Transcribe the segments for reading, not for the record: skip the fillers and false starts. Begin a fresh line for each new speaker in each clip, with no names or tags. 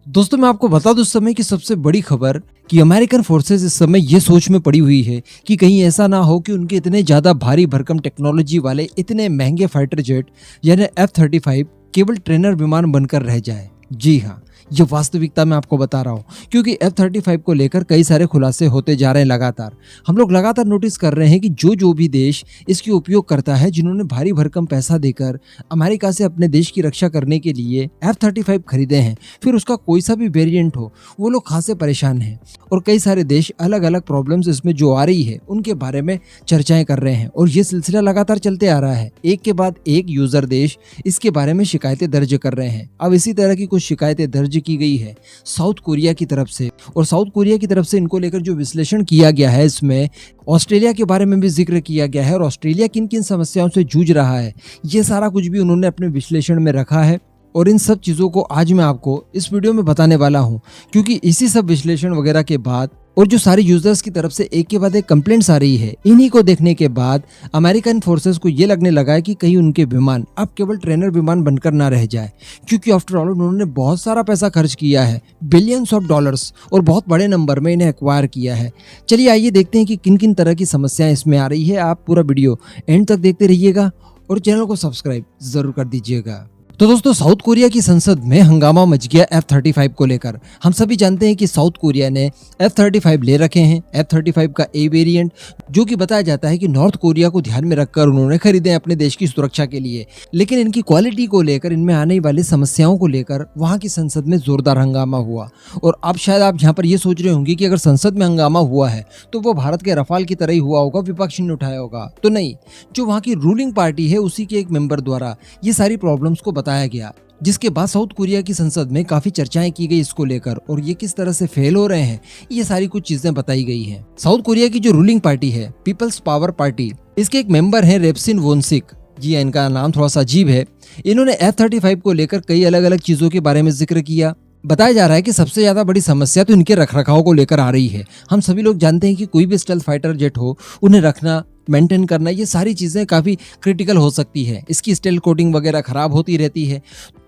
दोस्तों मैं आपको बता दूं इस समय की सबसे बड़ी खबर कि अमेरिकन फोर्सेस इस समय ये सोच में पड़ी हुई है कि कहीं ऐसा ना हो कि उनके इतने ज्यादा भारी भरकम टेक्नोलॉजी वाले इतने महंगे फाइटर जेट यानी F-35 केवल ट्रेनर विमान बनकर रह जाए। जी हाँ, ये वास्तविकता मैं आपको बता रहा हूँ क्योंकि F-35 को लेकर कई सारे खुलासे होते जा रहे हैं। लगातार हम लोग लगातार नोटिस कर रहे हैं कि जो भी देश इसकी उपयोग करता है, जिन्होंने भारी भरकम पैसा देकर अमेरिका से अपने देश की रक्षा करने के लिए F-35 खरीदे हैं, फिर उसका कोई सा भी वेरिएंट हो, वो लोग खासे परेशान हैं और कई सारे देश अलग अलग प्रॉब्लम्स इसमें जो आ रही है उनके बारे में चर्चाएं कर रहे हैं और ये सिलसिला लगातार चलते आ रहा है। एक के बाद एक यूजर देश इसके बारे में शिकायतें दर्ज कर रहे हैं। अब इसी तरह की कुछ शिकायतें दर्ज की गई है साउथ कोरिया की तरफ से, और साउथ कोरिया की तरफ से इनको लेकर जो विश्लेषण किया गया है, इसमें ऑस्ट्रेलिया के बारे में भी जिक्र किया गया है और ऑस्ट्रेलिया किन किन समस्याओं से जूझ रहा है, ये सारा कुछ भी उन्होंने अपने विश्लेषण में रखा है। और इन सब चीजों को आज मैं आपको इस वीडियो में बताने वाला हूं क्योंकि इसी सब विश्लेषण वगैरह के बाद और जो सारे यूजर्स की तरफ से एक के बाद एक कंप्लेंट्स आ रही है, इन्हीं को देखने के बाद अमेरिकन फोर्सेस को ये लगने लगा है कि कहीं उनके विमान अब केवल ट्रेनर विमान बनकर ना रह जाए, क्योंकि आफ्टर ऑल उन्होंने बहुत सारा पैसा खर्च किया है, बिलियंस ऑफ डॉलर्स, और बहुत बड़े नंबर में इन्हें एक्वायर किया है। चलिए आइए देखते हैं कि किन किन तरह की समस्याएं इसमें आ रही है। आप पूरा वीडियो एंड तक देखते रहिएगा और चैनल को सब्सक्राइब जरूर कर दीजिएगा। तो दोस्तों, साउथ कोरिया की संसद में हंगामा मच गया F-35 को लेकर। हम सभी जानते हैं कि साउथ कोरिया ने F-35 ले रखे हैं। F-35 का ए वेरिएंट जो कि बताया जाता है कि नॉर्थ कोरिया को ध्यान में रखकर उन्होंने खरीदे हैं अपने देश की सुरक्षा के लिए, लेकिन इनकी क्वालिटी को लेकर, इनमें आने वाली समस्याओं को लेकर वहां की संसद में जोरदार हंगामा हुआ। और अब शायद आप यहाँ पर ये सोच रहे होंगे कि अगर संसद में हंगामा हुआ है तो वो भारत के रफाल की तरह ही हुआ होगा, विपक्ष ने उठाया होगा। तो नहीं, जो वहाँ की रूलिंग पार्टी है उसी के एक मेंबर द्वारा ये सारी प्रॉब्लम्स को बताया गया, जिसके बाद साउथ कोरिया की संसद में काफी चर्चाएं की गई इसको लेकर और ये किस तरह से फेल हो रहे हैं, ये सारी कुछ चीजें बताई गई हैं। साउथ कोरिया की जो रूलिंग पार्टी है, पीपल्स पावर पार्टी, इसके एक मेंबर हैं रेप्सिन वोनसिक। जी, इनका नाम थोड़ा सा अजीब है। इन्होंने F-35 को लेकर कई अलग अलग चीजों के बारे में जिक्र किया। बताया जा रहा है कि सबसे ज्यादा बड़ी समस्या तो इनके रखरखाव को लेकर आ रही है। हम सभी लोग जानते हैं कि कोई भी स्टेल्थ फाइटर जेट हो, उन्हें रखना, मेंटेन करना, ये सारी चीज़ें काफ़ी क्रिटिकल हो सकती है। इसकी स्टेल कोटिंग वगैरह ख़राब होती रहती है,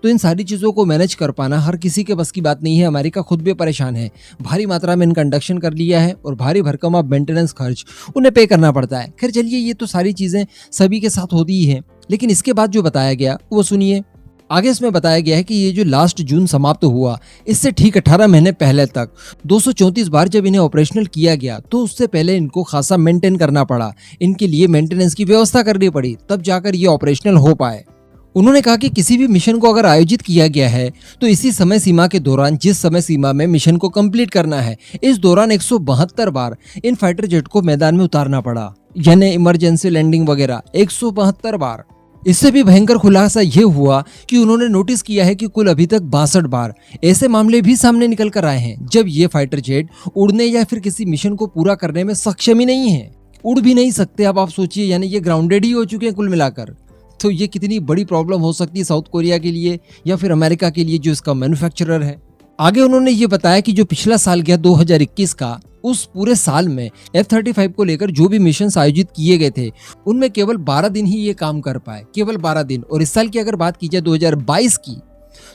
तो इन सारी चीज़ों को मैनेज कर पाना हर किसी के बस की बात नहीं है। अमेरिका खुद भी परेशान है, भारी मात्रा में इनका इंडक्शन कर लिया है और भारी भरकम अब मेंटेनेंस खर्च उन्हें पे करना पड़ता है। खैर चलिए, ये तो सारी चीज़ें सभी के साथ होती ही हैं, लेकिन इसके बाद जो बताया गया वो सुनिए। आगे इसमें बताया गया है कि ये जो लास्ट जून समाप्त हुआ, इससे ठीक 18 महीने पहले तक 234 बार जब इन्हें ऑपरेशनल किया गया, तो उससे पहले इनको खासा मेंटेन करना पड़ा, इनके लिए मेंटेनेंस की व्यवस्था करनी पड़ी, तब जाकर ये ऑपरेशनल हो पाए। उन्होंने कहा कि किसी भी मिशन को अगर आयोजित किया गया है तो इसी समय सीमा के दौरान, जिस समय सीमा में मिशन को कंप्लीट करना है, इस दौरान 172 बार इन फाइटर जेट को मैदान में उतारना पड़ा, यानी इमरजेंसी लैंडिंग वगैरह 172 बार। इससे भी भयंकर खुलासा ये हुआ कि उन्होंने नोटिस किया है कि कुल अभी तक 62 बार ऐसे मामले भी सामने निकल कर आए हैं जब ये फाइटर जेट उड़ने या फिर किसी मिशन को पूरा करने में सक्षम ही नहीं है, उड़ भी नहीं सकते। अब आप सोचिए, यानी ये ग्राउंडेड ही हो चुके हैं कुल मिलाकर। तो ये कितनी बड़ी प्रॉब्लम हो सकती है साउथ कोरिया के लिए या फिर अमेरिका के लिए जो इसका मैन्युफैक्चरर है। आगे उन्होंने ये बताया कि जो पिछला साल गया 2021 का, उस पूरे साल में F-35 को लेकर जो भी मिशन आयोजित किए गए थे, उनमें केवल 12 दिन ही ये काम कर पाए, केवल 12 दिन। और इस साल की अगर बात की जाए 2022 की,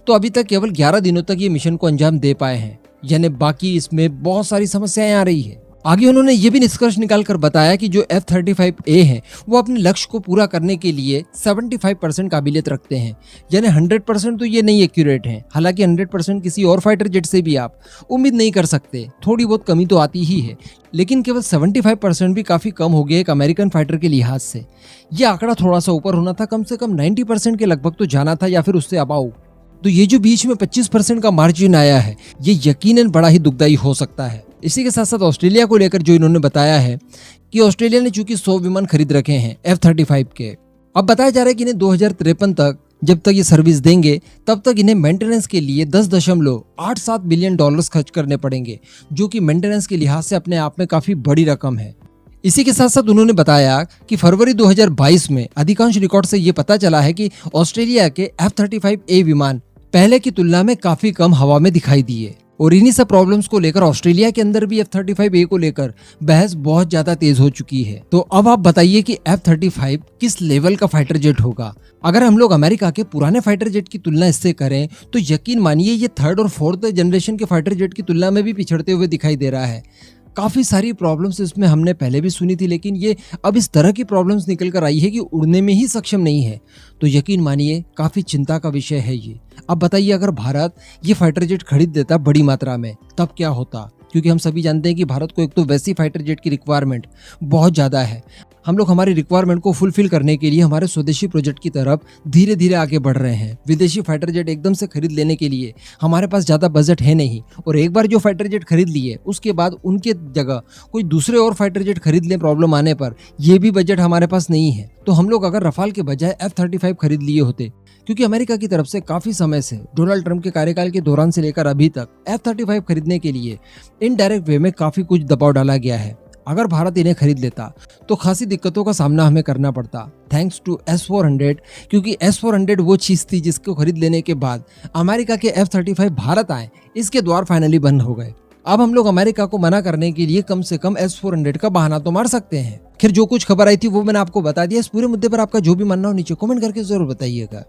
तो अभी तक केवल 11 दिनों तक ये मिशन को अंजाम दे पाए हैं, यानी बाकी इसमें बहुत सारी समस्याएं आ रही है। आगे उन्होंने ये भी निष्कर्ष निकालकर बताया कि जो F-35A है वो अपने लक्ष्य को पूरा करने के लिए 75% काबिलियत रखते हैं, यानी 100% तो ये नहीं एक्यूरेट है। हालांकि 100% किसी और फाइटर जेट से भी आप उम्मीद नहीं कर सकते, थोड़ी बहुत कमी तो आती ही है, लेकिन केवल 75% भी काफ़ी कम हो गया एक अमेरिकन फाइटर के लिहाज से। ये आंकड़ा थोड़ा सा ऊपर होना था, कम से कम 90% के लगभग तो जाना था या फिर उससे अबाउ। तो ये जो बीच में 25% का मार्जिन आया है, ये यकीनन बड़ा ही दुखदायी हो सकता है। इसी के साथ साथ ऑस्ट्रेलिया को लेकर जो इन्होंने बताया है कि ऑस्ट्रेलिया ने चूंकि 100 विमान खरीद रखे हैं F-35 के, अब बताया जा रहा है कि इन्हें 2053 तक, जब तक ये सर्विस देंगे, तब तक इन्हें मेंटेनेंस के लिए 10.87 बिलियन डॉलर्स खर्च करने पड़ेंगे, जो कि मेंटेनेंस के लिहाज से अपने आप में काफी बड़ी रकम है। इसी के साथ साथ उन्होंने बताया कि फरवरी 2022 में अधिकांश रिकॉर्ड से ये पता चला है कि ऑस्ट्रेलिया के F-35A विमान पहले की तुलना में काफी कम हवा में दिखाई दिए। और इन्हीं सब प्रॉब्लम्स को लेकर ऑस्ट्रेलिया के अंदर भी F-35A को लेकर बहस बहुत ज्यादा तेज हो चुकी है। तो अब आप बताइए कि F-35 किस लेवल का फाइटर जेट होगा। अगर हम लोग अमेरिका के पुराने फाइटर जेट की तुलना इससे करें तो यकीन मानिए ये थर्ड और फोर्थ जनरेशन के फाइटर जेट की तुलना में भी पिछड़ते हुए दिखाई दे रहा है। काफी सारी प्रॉब्लम्स इसमें हमने पहले भी सुनी थी, लेकिन ये अब इस तरह की प्रॉब्लम्स निकल कर आई है कि उड़ने में ही सक्षम नहीं है। तो यकीन मानिए काफी चिंता का विषय है ये। अब बताइए अगर भारत ये फाइटर जेट खरीद लेता बड़ी मात्रा में तब क्या होता, क्योंकि हम सभी जानते हैं कि भारत को एक तो वैसी फाइटर जेट की रिक्वायरमेंट बहुत ज़्यादा है। हम लोग हमारी रिक्वायरमेंट को फुलफिल करने के लिए हमारे स्वदेशी प्रोजेक्ट की तरफ धीरे धीरे आगे बढ़ रहे हैं। विदेशी फाइटर जेट एकदम से खरीद लेने के लिए हमारे पास ज़्यादा बजट है नहीं, और एक बार जो फाइटर जेट खरीद लिए उसके बाद उनके जगह कोई दूसरे और फाइटर जेट खरीद लें प्रॉब्लम आने पर, ये भी बजट हमारे पास नहीं है। तो हम लोग अगर रफाल के बजाय F-35 खरीद लिए होते, क्योंकि अमेरिका की तरफ से काफी समय से डोनाल्ड ट्रंप के कार्यकाल के दौरान से लेकर अभी तक F-35 खरीदने के लिए इनडायरेक्ट वे में काफी कुछ दबाव डाला गया है। अगर भारत इन्हें खरीद लेता तो खासी दिक्कतों का सामना हमें करना पड़ता थैंक्स टू S-400, क्योंकि S-400 वो चीज थी जिसको खरीद लेने के बाद अमेरिका के F-35 भारत आए, इसके द्वार फाइनली बंद हो गए। अब हम लोग अमेरिका को मना करने के लिए कम से कम S-400 का बहाना तो मार सकते हैं। खैर जो कुछ खबर आई थी वो मैंने आपको बता दिया। इस पूरे मुद्दे पर आपका जो भी मानना हो नीचे कमेंट करके जरूर बताइएगा।